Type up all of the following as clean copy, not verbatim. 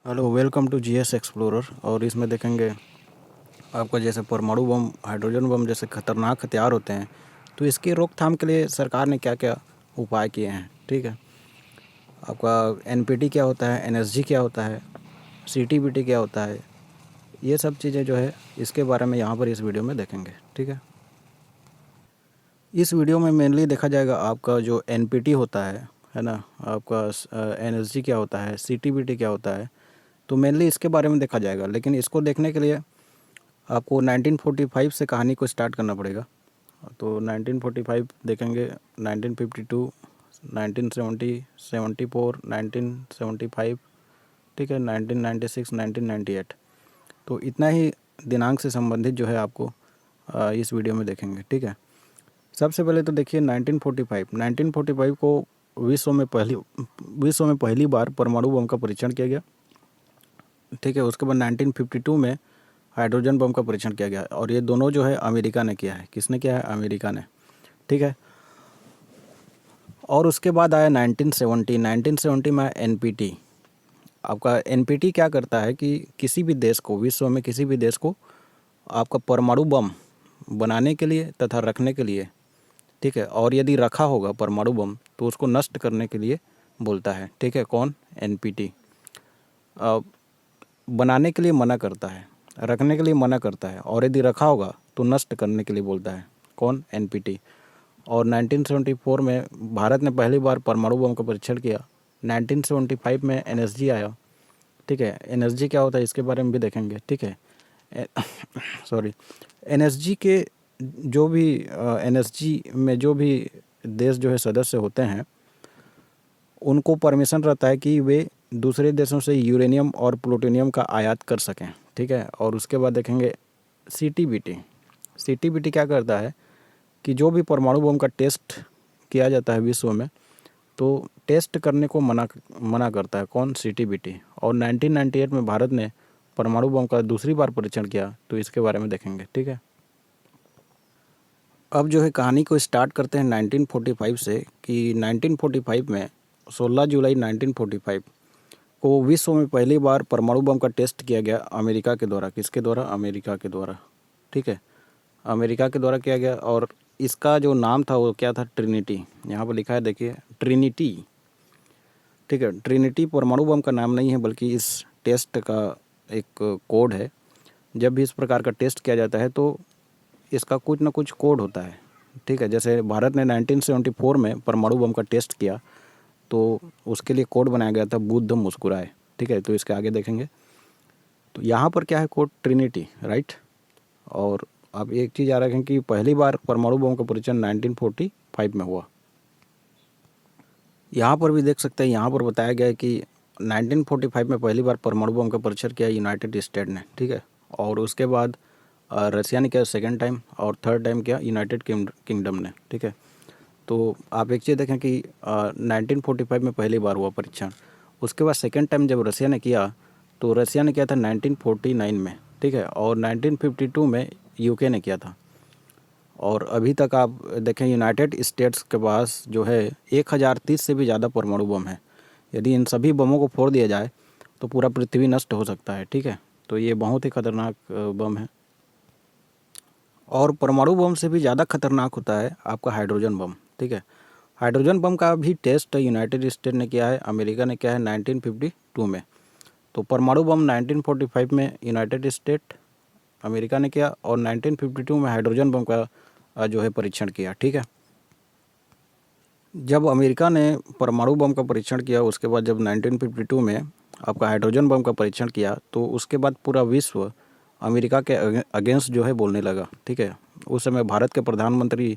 Hello, welcome to GS explorer. और इसमें देखेंगे आपका जैसे परमाणु बम, हाइड्रोजन बम जैसे खतरनाक हथियार होते हैं, तो इसकी रोकथाम के लिए सरकार ने क्या क्या उपाय किए हैं। ठीक है, आपका एनपीटी क्या होता है, एनएसजी क्या होता है, सीटीबीटी क्या होता है, ये सब चीज़ें जो है इसके बारे में यहाँ पर इस वीडियो में देखेंगे। ठीक है, इस वीडियो में मेनली देखा जाएगा आपका जो एनपीटी होता है ना, आपका एनएसजी क्या होता है, सीटीबीटी क्या होता है, तो मेनली इसके बारे में देखा जाएगा। लेकिन इसको देखने के लिए आपको 1945 से कहानी को स्टार्ट करना पड़ेगा। तो 1945 देखेंगे, 1952, 1970, 74, 1975, ठीक है, 1996, 1998। तो इतना ही दिनांक से संबंधित जो है आपको इस वीडियो में देखेंगे। ठीक है, सबसे पहले तो देखिए 1945 को विश्व में पहली बार परमाणु बम का परीक्षण किया गया। ठीक है, उसके बाद 1952 में हाइड्रोजन बम का परीक्षण किया गया, और ये दोनों जो है अमेरिका ने किया है। किसने किया है? अमेरिका ने। ठीक है, और उसके बाद आया 1970 में एनपीटी। आपका एनपीटी क्या करता है कि किसी भी देश को, विश्व में किसी भी देश को आपका परमाणु बम बनाने के लिए तथा रखने के लिए, ठीक है, और यदि रखा होगा परमाणु बम तो उसको नष्ट करने के लिए बोलता है। ठीक है, कौन? एनपीटी। बनाने के लिए मना करता है, रखने के लिए मना करता है, और यदि रखा होगा तो नष्ट करने के लिए बोलता है। कौन? एनपीटी। और 1974 में भारत ने पहली बार परमाणु बम का परीक्षण किया। 1975 में एनएसजी आया। ठीक है, एनएसजी क्या होता है इसके बारे में भी देखेंगे। ठीक है, सॉरी, एनएसजी के जो भी एनएसजी में जो भी देश जो है सदस्य होते हैं, उनको परमिशन रहता है कि वे दूसरे देशों से यूरेनियम और प्लूटोनियम का आयात कर सकें। ठीक है, और उसके बाद देखेंगे सीटीबीटी। सीटीबीटी क्या करता है कि जो भी परमाणु बम का टेस्ट किया जाता है विश्व में, तो टेस्ट करने को मना करता है। कौन? सीटीबीटी। और 1998 में भारत ने परमाणु बम का दूसरी बार परीक्षण किया, तो इसके बारे में देखेंगे। ठीक है, अब जो है कहानी को स्टार्ट करते हैं 1945 से, कि 1945 में 16 जुलाई 1945 को विश्व में पहली बार परमाणु बम का टेस्ट किया गया अमेरिका के द्वारा। किसके द्वारा? अमेरिका के द्वारा। ठीक है, अमेरिका के द्वारा किया गया, और इसका जो नाम था वो क्या था? ट्रिनिटी। यहाँ पर लिखा है, देखिए, ट्रिनिटी। ठीक है, ट्रिनिटी परमाणु बम का नाम नहीं है, बल्कि इस टेस्ट का एक कोड है। जब भी इस प्रकार का टेस्ट किया जाता है तो इसका कुछ ना कुछ कोड होता है। ठीक है, जैसे भारत ने 1974 में परमाणु बम का टेस्ट किया, तो उसके लिए कोड बनाया गया था, बुद्ध मुस्कुराए। ठीक है, तो इसके आगे देखेंगे, तो यहाँ पर क्या है? Code Trinity, right. और आप एक चीज़ याद रखें कि पहली बार परमाणु बम का परीक्षण 1945 में हुआ। यहाँ पर भी देख सकते हैं, यहाँ पर बताया गया है कि 1945 में पहली बार परमाणु बम का परीक्षण किया यूनाइटेड स्टेट ने। ठीक है, और उसके बाद रसिया ने किया सेकेंड टाइम, और थर्ड टाइम किया यूनाइटेड किंगडम ने। ठीक है, तो आप एक चीज़ देखें कि 1945 में पहली बार हुआ परीक्षण। उसके बाद सेकेंड टाइम जब रसिया ने किया, तो रसिया ने किया था 1949 में। ठीक है, और 1952 में यूके ने किया था। और अभी तक आप देखें, यूनाइटेड स्टेट्स के पास जो है 1030 से भी ज़्यादा परमाणु बम है। यदि इन सभी बमों को फोड़ दिया जाए तो पूरा पृथ्वी नष्ट हो सकता है। ठीक है, तो ये बहुत ही खतरनाक बम है। और परमाणु बम से भी ज़्यादा खतरनाक होता है आपका हाइड्रोजन बम। ठीक है, हाइड्रोजन बम का भी टेस्ट यूनाइटेड स्टेट ने किया है, अमेरिका ने किया है 1952 में। तो परमाणु बम 1945 में यूनाइटेड स्टेट, अमेरिका ने किया, और 1952 में हाइड्रोजन बम का जो है परीक्षण किया। ठीक है, जब अमेरिका ने परमाणु बम का परीक्षण किया, उसके बाद जब 1952 में आपका हाइड्रोजन बम का परीक्षण किया, तो उसके बाद पूरा विश्व अमेरिका के अगेंस्ट जो है बोलने लगा। ठीक है, उस समय भारत के प्रधानमंत्री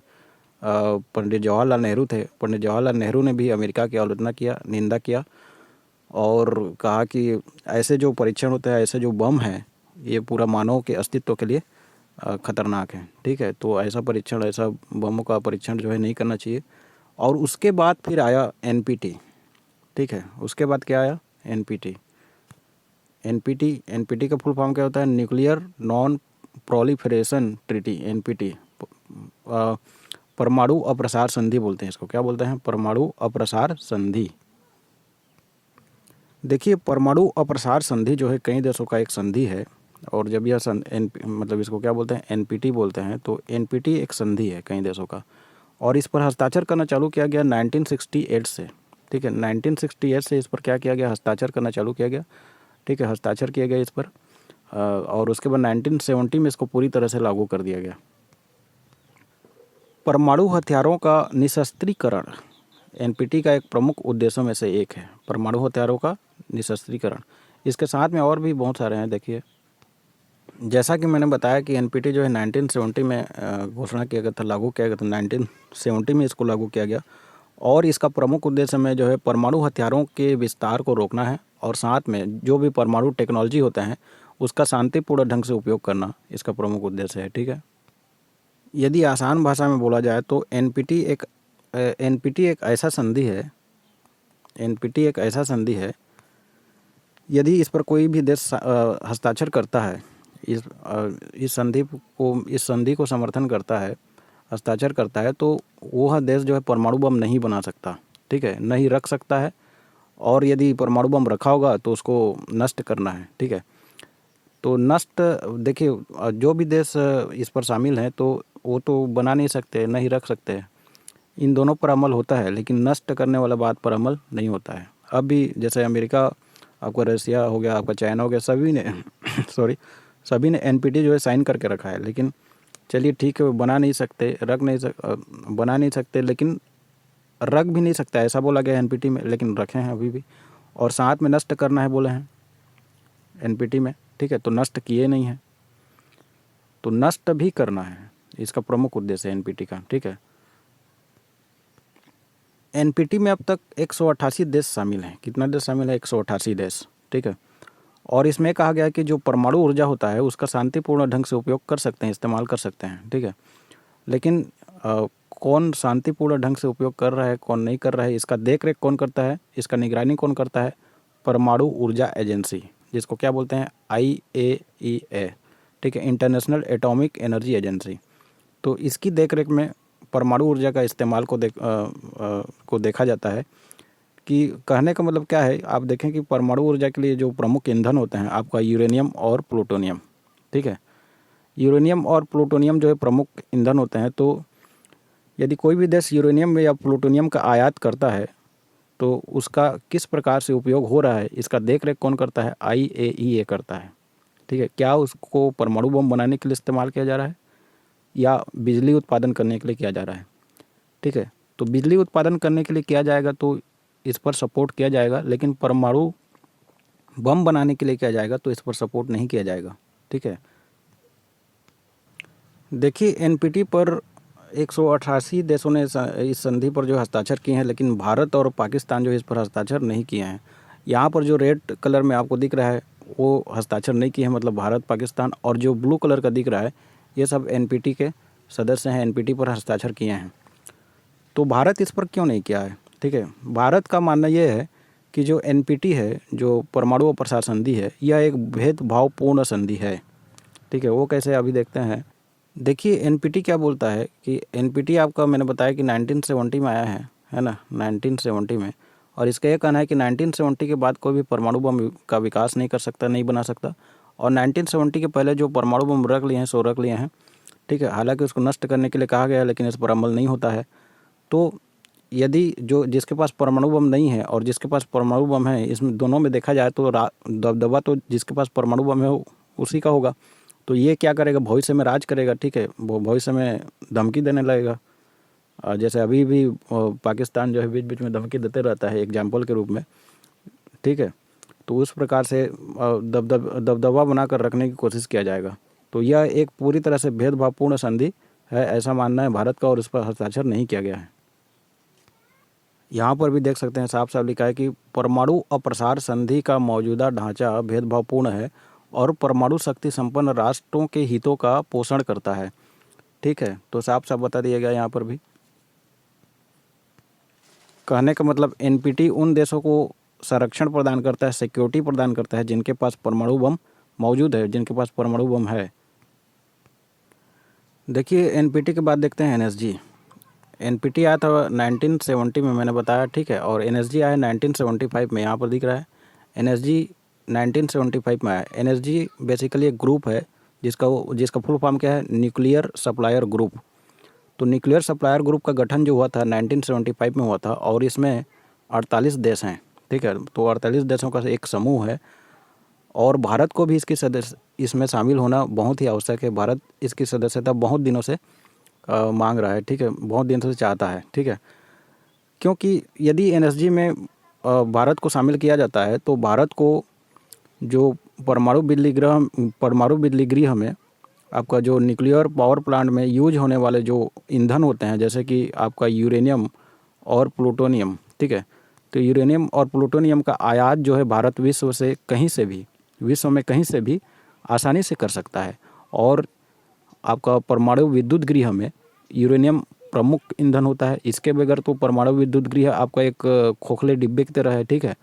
पंडित जवाहरलाल नेहरू थे। पंडित जवाहरलाल नेहरू ने भी अमेरिका की आलोचना किया, निंदा किया, और कहा कि ऐसे जो परीक्षण होते हैं, ऐसे जो बम हैं, ये पूरा मानव के अस्तित्व के लिए खतरनाक है। ठीक है, तो ऐसा परीक्षण, ऐसा बमों का परीक्षण जो है नहीं करना चाहिए। और उसके बाद फिर आया एनपीटी। ठीक है, उसके बाद क्या आया? एनपीटी। एनपीटी का फुल फॉर्म क्या होता है? Nuclear non proliferation treaty. NPT परमाणु अप्रसार संधि बोलते हैं इसको। क्या बोलते हैं? परमाणु अप्रसार संधि। देखिए, परमाणु अप्रसार संधि जो है कई देशों का एक संधि है, और जब यह मतलब इसको क्या बोलते हैं, एनपीटी बोलते हैं। तो एनपीटी एक संधि है कई देशों का, और इस पर हस्ताक्षर करना चालू किया गया 1968 से। ठीक है, 1968 से इस पर क्या किया गया, हस्ताक्षर करना चालू किया गया। ठीक है, हस्ताक्षर किया गया इस पर, और उसके बाद 1970 में इसको पूरी तरह से लागू कर दिया गया। परमाणु हथियारों का निशस्त्रीकरण एनपीटी का एक प्रमुख उद्देश्यों में से एक है, परमाणु हथियारों का निशस्त्रीकरण। इसके साथ में और भी बहुत सारे हैं। देखिए, जैसा कि मैंने बताया कि एनपीटी जो है 1970 में घोषणा किया गया था, लागू किया गया था 1970 में इसको लागू किया गया, और इसका प्रमुख उद्देश्य में जो है परमाणु हथियारों के विस्तार को रोकना है, और साथ में जो भी परमाणु टेक्नोलॉजी होता है उसका शांतिपूर्ण ढंग से उपयोग करना इसका प्रमुख उद्देश्य है। ठीक है, यदि आसान भाषा में बोला जाए तो एनपीटी एक ऐसा संधि है, एनपीटी एक ऐसा संधि है, यदि इस पर कोई भी देश हस्ताक्षर करता है, इस संधि को समर्थन करता है, हस्ताक्षर करता है, तो वह देश जो है परमाणु बम नहीं बना सकता। ठीक है, नहीं रख सकता है, और यदि परमाणु बम रखा होगा तो उसको नष्ट करना है। ठीक है, तो नष्ट, देखिए जो भी देश इस पर शामिल हैं तो वो तो बना नहीं सकते, नहीं रख सकते, इन दोनों पर अमल होता है, लेकिन नष्ट करने वाला बात पर अमल नहीं होता है। अब भी जैसे अमेरिका, आपका रसिया हो गया, आपका चाइना हो गया, सभी ने सभी ने एनपीटी जो है साइन करके रखा है, लेकिन चलिए ठीक है, वो बना नहीं सकते, बना नहीं सकते, लेकिन रख भी नहीं सकता, ऐसा बोला गया एनपीटी में, लेकिन रखे हैं अभी भी, और साथ में नष्ट करना है बोले हैं एनपीटी में। ठीक है, तो नष्ट किए नहीं हैं, तो नष्ट भी करना है, इसका प्रमुख उद्देश्य है एनपीटी का। ठीक है, एनपीटी में अब तक 188 देश शामिल हैं। कितना देश शामिल है? 188 देश। ठीक है, और इसमें कहा गया है कि जो परमाणु ऊर्जा होता है उसका शांतिपूर्ण ढंग से उपयोग कर सकते हैं, इस्तेमाल कर सकते हैं। ठीक है, लेकिन कौन शांतिपूर्ण ढंग से उपयोग कर रहा है, कौन नहीं कर रहा है, इसका देख रेख कौन करता है, इसका निगरानी कौन करता है? परमाणु ऊर्जा एजेंसी, जिसको क्या बोलते हैं? IAEA। ठीक है, इंटरनेशनल एटॉमिक एनर्जी एजेंसी। तो इसकी देख रेख में परमाणु ऊर्जा का इस्तेमाल को देखा जाता है। कि कहने का मतलब क्या है, आप देखें कि परमाणु ऊर्जा के लिए जो प्रमुख ईंधन होते हैं आपका यूरेनियम और प्लूटोनियम। ठीक है, यूरेनियम और प्लूटोनियम जो है प्रमुख ईंधन होते हैं। तो यदि कोई भी देश यूरेनियम या प्लूटोनियम का आयात करता है तो उसका किस प्रकार से उपयोग हो रहा है, इसका देख रेख कौन करता है? IAEA करता है। ठीक है, क्या उसको परमाणु बम बनाने के लिए इस्तेमाल किया जा रहा है या बिजली उत्पादन करने के लिए किया जा रहा है? ठीक है, तो बिजली उत्पादन करने के लिए किया जाएगा तो इस पर सपोर्ट किया जाएगा, लेकिन परमाणु बम बनाने के लिए किया जाएगा तो इस पर सपोर्ट नहीं किया जाएगा। ठीक है, देखिए एनपीटी पर 188 देशों ने इस संधि पर जो हस्ताक्षर किए हैं, लेकिन भारत और पाकिस्तान जो इस पर हस्ताक्षर नहीं किए हैं। यहाँ पर जो रेड कलर में आपको दिख रहा है वो हस्ताक्षर नहीं किए हैं, मतलब भारत पाकिस्तान, और जो ब्लू कलर का दिख रहा है ये सब एनपीटी के सदस्य हैं, एनपीटी पर हस्ताक्षर किए हैं। तो भारत इस पर क्यों नहीं किया है? ठीक है, भारत का मानना यह है कि जो एनपीटी है, जो परमाणु अप्रसार संधि है, यह एक भेदभावपूर्ण संधि है। ठीक है, वो कैसे, अभी देखते हैं। देखिए एनपीटी क्या बोलता है कि एनपीटी आपका, मैंने बताया कि 1970 में आया है ना, 1970 में, और इसका यह कहना है कि 1970 के बाद कोई भी परमाणु बम का विकास नहीं कर सकता, नहीं बना सकता, और 1970 के पहले जो परमाणु बम रख लिए हैं सो रख लिए हैं। ठीक है, हालांकि उसको नष्ट करने के लिए कहा गया है, लेकिन इस पर अमल नहीं होता है। तो यदि जिसके पास परमाणु बम नहीं है और जिसके पास परमाणु बम है, इसमें दोनों में देखा जाए तो दबदबा तो जिसके पास परमाणु बम है उसी का होगा। तो ये क्या करेगा? भविष्य में राज करेगा। ठीक है, वो भविष्य में धमकी देने लगेगा, जैसे अभी भी पाकिस्तान जो है बीच बीच में धमकी देते रहता है एग्जाम्पल के रूप में। ठीक है, तो उस प्रकार से दबदबा बनाकर रखने की कोशिश किया जाएगा। तो यह एक पूरी तरह से भेदभावपूर्ण संधि है, ऐसा मानना है भारत का, और इस पर हस्ताक्षर नहीं किया गया है। यहाँ पर भी देख सकते हैं साफ साफ लिखा है कि परमाणु अप्रसार संधि का मौजूदा ढांचा भेदभावपूर्ण है और परमाणु शक्ति संपन्न राष्ट्रों के हितों का पोषण करता है। ठीक है, तो साफ साफ बता दिया गया यहाँ पर भी। कहने का मतलब एनपीटी उन देशों को संरक्षण प्रदान करता है, सिक्योरिटी प्रदान करता है जिनके पास परमाणु बम मौजूद है, जिनके पास परमाणु बम है। देखिए एनपीटी के बाद देखते हैं एनएसजी। एनपीटी आया था 1970 में, मैंने बताया। ठीक है, और एनएसजी आया 1975 में, यहाँ पर दिख रहा है एनएसजी 1975 में आया। एनएसजी बेसिकली एक ग्रुप है जिसका फुल फॉर्म क्या है, न्यूक्लियर सप्लायर ग्रुप। तो न्यूक्लियर सप्लायर ग्रुप का गठन जो हुआ था 1975 में हुआ था और इसमें 48 देश हैं, ठीक है। तो 48 देशों का एक समूह है और भारत को भी इसमें शामिल होना बहुत ही आवश्यक है। भारत इसकी सदस्यता बहुत दिनों से मांग रहा है, ठीक है, बहुत दिनों से चाहता है, ठीक है। क्योंकि यदि एनएसजी में भारत को शामिल किया जाता है तो भारत को जो परमाणु बिजली गृह में आपका जो न्यूक्लियर पावर प्लांट में यूज होने वाले जो ईंधन होते हैं, जैसे कि आपका यूरेनियम और प्लूटोनियम, ठीक है। तो यूरेनियम और प्लूटोनियम का आयात जो है भारत विश्व में कहीं से भी आसानी से कर सकता है। और आपका परमाणु विद्युत गृह में यूरेनियम प्रमुख ईंधन होता है। इसके बगैर तो परमाणु विद्युत गृह आपका एक खोखले डिब्बे की तरह है, ठीक है।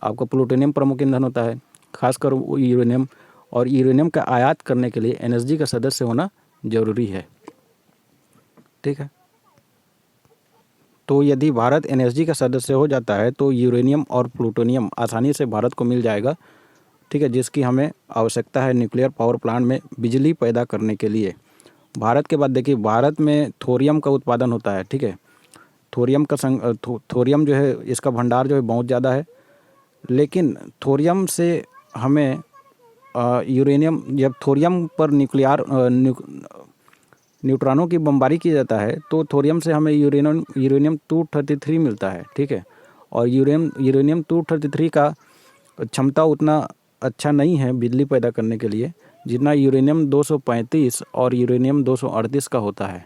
आपका प्लूटोनियम प्रमुख ईंधन होता है, खासकर यूरेनियम। और यूरेनियम का आयात करने के लिए एनएसजी का सदस्य होना जरूरी है, ठीक है। तो यदि भारत एनएसजी का सदस्य हो जाता है तो यूरेनियम और प्लूटोनियम आसानी से भारत को मिल जाएगा, ठीक है, जिसकी हमें आवश्यकता है न्यूक्लियर पावर प्लांट में बिजली पैदा करने के लिए। भारत के बाद देखिए, भारत में थोरियम का उत्पादन होता है, ठीक है। थोरियम जो है इसका भंडार जो है बहुत ज़्यादा है, लेकिन थोरियम से हमें यूरेनियम, जब थोरियम पर न्यूट्रॉनों की बमबारी की जाता है तो थोरियम से हमें यूरेनियम 233 मिलता है, ठीक है। और यूरेनियम 233 का क्षमता उतना अच्छा नहीं है बिजली पैदा करने के लिए जितना यूरेनियम 235 और यूरेनियम 238 का होता है।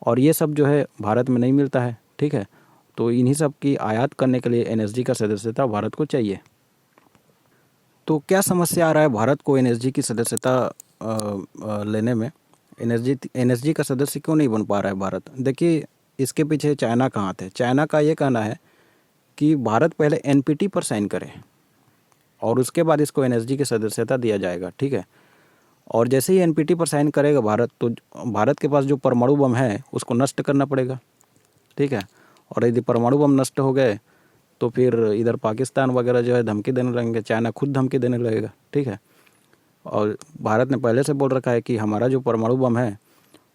और ये सब जो है भारत में नहीं मिलता है, ठीक है। तो इन्हीं सब की आयात करने के लिए एनएसजी का सदस्यता भारत को चाहिए। तो क्या समस्या आ रहा है भारत को एनएसजी की सदस्यता लेने में? एनएसजी का सदस्य क्यों नहीं बन पा रहा है भारत? देखिए, इसके पीछे चाइना का हाथ है। चाइना का ये कहना है कि भारत पहले एनपीटी पर साइन करे और उसके बाद इसको एनएसजी की सदस्यता दिया जाएगा, ठीक है। और जैसे ही एनपीटी पर साइन करेगा भारत, तो भारत के पास जो परमाणु बम है उसको नष्ट करना पड़ेगा, ठीक है। और यदि परमाणु बम नष्ट हो गए तो फिर इधर पाकिस्तान वगैरह जो है धमकी देने लगेंगे, चाइना खुद धमकी देने लगेगा, ठीक है। और भारत ने पहले से बोल रखा है कि हमारा जो परमाणु बम है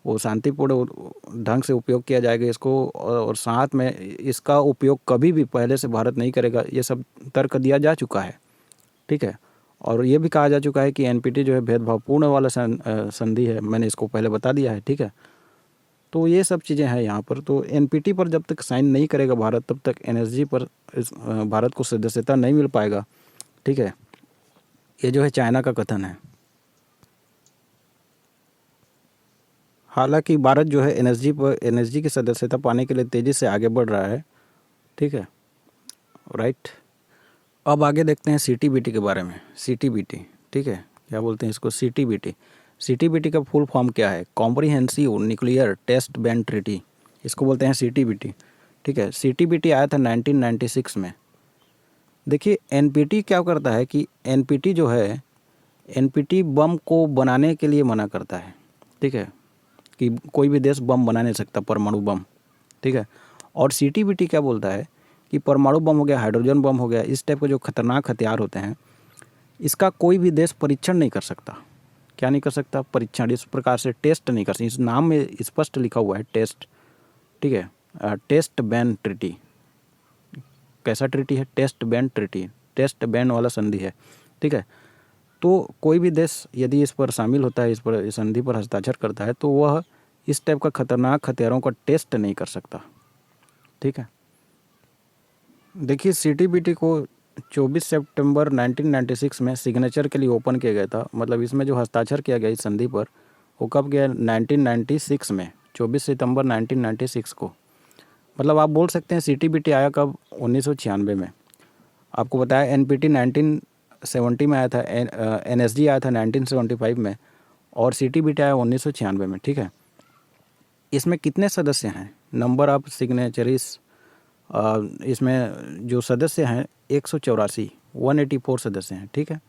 वो शांतिपूर्ण ढंग से उपयोग किया जाएगा इसको, और साथ में इसका उपयोग कभी भी पहले से भारत नहीं करेगा। ये सब तर्क दिया जा चुका है, ठीक है। और ये भी कहा जा चुका है कि एनपीटी जो है भेदभावपूर्ण वाला संधि है, मैंने इसको पहले बता दिया है, ठीक है। तो ये सब चीज़ें हैं यहाँ पर। तो एनपीटी पर जब तक साइन नहीं करेगा भारत, तब तक एनएसजी पर भारत को सदस्यता नहीं मिल पाएगा, ठीक है। ये जो है चाइना का कथन है। हालांकि भारत जो है एनएसजी की सदस्यता पाने के लिए तेज़ी से आगे बढ़ रहा है, ठीक है, राइट। अब आगे देखते हैं सीटीबीटी के बारे में। सीटीबीटी, ठीक है, क्या बोलते हैं इसको? सीटीबीटी। सीटीबीटी का फुल फॉर्म क्या है? Comprehensive nuclear test ban treaty, इसको बोलते हैं सीटीबीटी, ठीक है। सीटीबीटी आया था 1996 में। देखिए, एनपीटी क्या करता है कि एनपीटी जो है, एनपीटी बम को बनाने के लिए मना करता है, ठीक है, कि कोई भी देश बम बना नहीं सकता, परमाणु बम, ठीक है। और सीटीबीटी क्या बोलता है कि परमाणु बम हो गया, हाइड्रोजन बम हो गया, इस टाइप के जो खतरनाक हथियार होते हैं, इसका कोई भी देश परीक्षण नहीं कर सकता। क्या नहीं कर सकता? परीक्षण। इस प्रकार से टेस्ट नहीं कर सकता। इस नाम में स्पष्ट लिखा हुआ है टेस्ट, ठीक है। Test ban treaty. कैसा ट्रीटी है? Test ban treaty, test ban वाला संधि है, ठीक है। तो कोई भी देश यदि इस पर शामिल होता है, इस संधि पर हस्ताक्षर करता है, तो वह इस टाइप का खतरनाक हथियारों का टेस्ट नहीं कर सकता, ठीक है। देखिए, सीटीबीटी को 24 सितंबर 1996 में सिग्नेचर के लिए ओपन किया गया था। मतलब इसमें जो हस्ताक्षर किया गया इस संधि पर, वो कब गया? 1996 में, 24 सितंबर 1996 को। मतलब आप बोल सकते हैं सीटीबीटी आया कब? 1996 में। आपको बताया एनपीटी 1970 में आया था, एनएसजी आया था 1975 में, और सीटीबीटी आया 1996 में, ठीक है। इसमें कितने सदस्य हैं? नंबर ऑफ सिग्नेचरीज, इसमें जो सदस्य हैं 184 सदस्य हैं, ठीक है।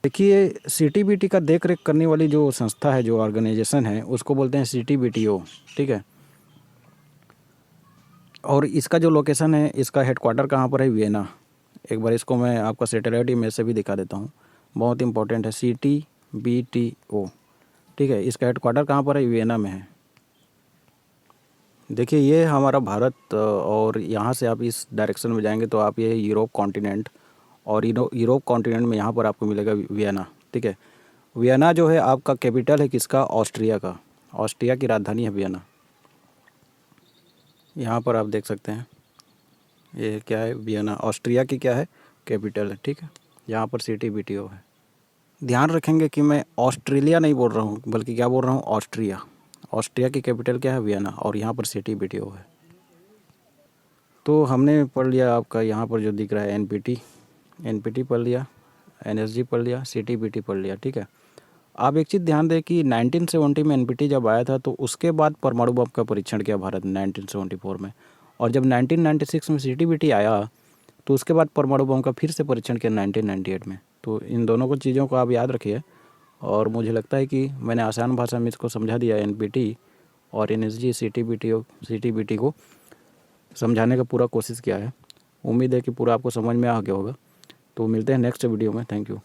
देखिए, सीटीबीटी का देख रेख करने वाली जो संस्था है, जो ऑर्गेनाइजेशन है, उसको बोलते हैं सीटीबीटीओ, ठीक है। और इसका जो लोकेशन है, इसका हेडक्वार्टर कहाँ पर है? वियना, एक बार इसको मैं आपका सैटेलाइट इमेज से भी दिखा देता हूँ, बहुत इंपॉर्टेंट है। CTBTO, ठीक है। इसका हेडक्वार्टर कहाँ पर है? वियना में है। देखिए ये हमारा भारत, और यहाँ से आप इस डायरेक्शन में जाएंगे तो आप ये यूरोप कॉन्टिनेंट, और यूरोप कॉन्टिनेंट में यहाँ पर आपको मिलेगा वियना, ठीक है। वियना जो है आपका कैपिटल है किसका? ऑस्ट्रिया का। ऑस्ट्रिया की राजधानी है वियना। यहाँ पर आप देख सकते हैं ये क्या है? वियना ऑस्ट्रिया की क्या है? कैपिटल है, ठीक है। यहाँ पर CTBTO है। ध्यान रखेंगे कि मैं ऑस्ट्रेलिया नहीं बोल रहा हूँ, बल्कि क्या बोल रहा हूँ? ऑस्ट्रिया। ऑस्ट्रिया की कैपिटल क्या है? वियना, और यहाँ पर CTBTO है। तो हमने पढ़ लिया आपका यहाँ पर जो दिख रहा है NPT पढ़ लिया, NSG पढ़ लिया, CTBT पढ़ लिया, ठीक है। आप एक चीज़ ध्यान दें कि 1970 में NPT जब आया था तो उसके बाद परमाणु बम का परीक्षण किया भारत ने 1974 में, और जब 1996 में CTBT आया तो उसके बाद परमाणु बम का फिर से परीक्षण किया 1998 में। तो इन दोनों को चीज़ों को आप याद रखिए, और मुझे लगता है कि मैंने आसान भाषा में इसको समझा दिया। NPT और NSG CTBT को समझाने का पूरा कोशिश किया है। उम्मीद है कि पूरा आपको समझ में आ गया होगा। तो मिलते हैं नेक्स्ट वीडियो में। Thank you.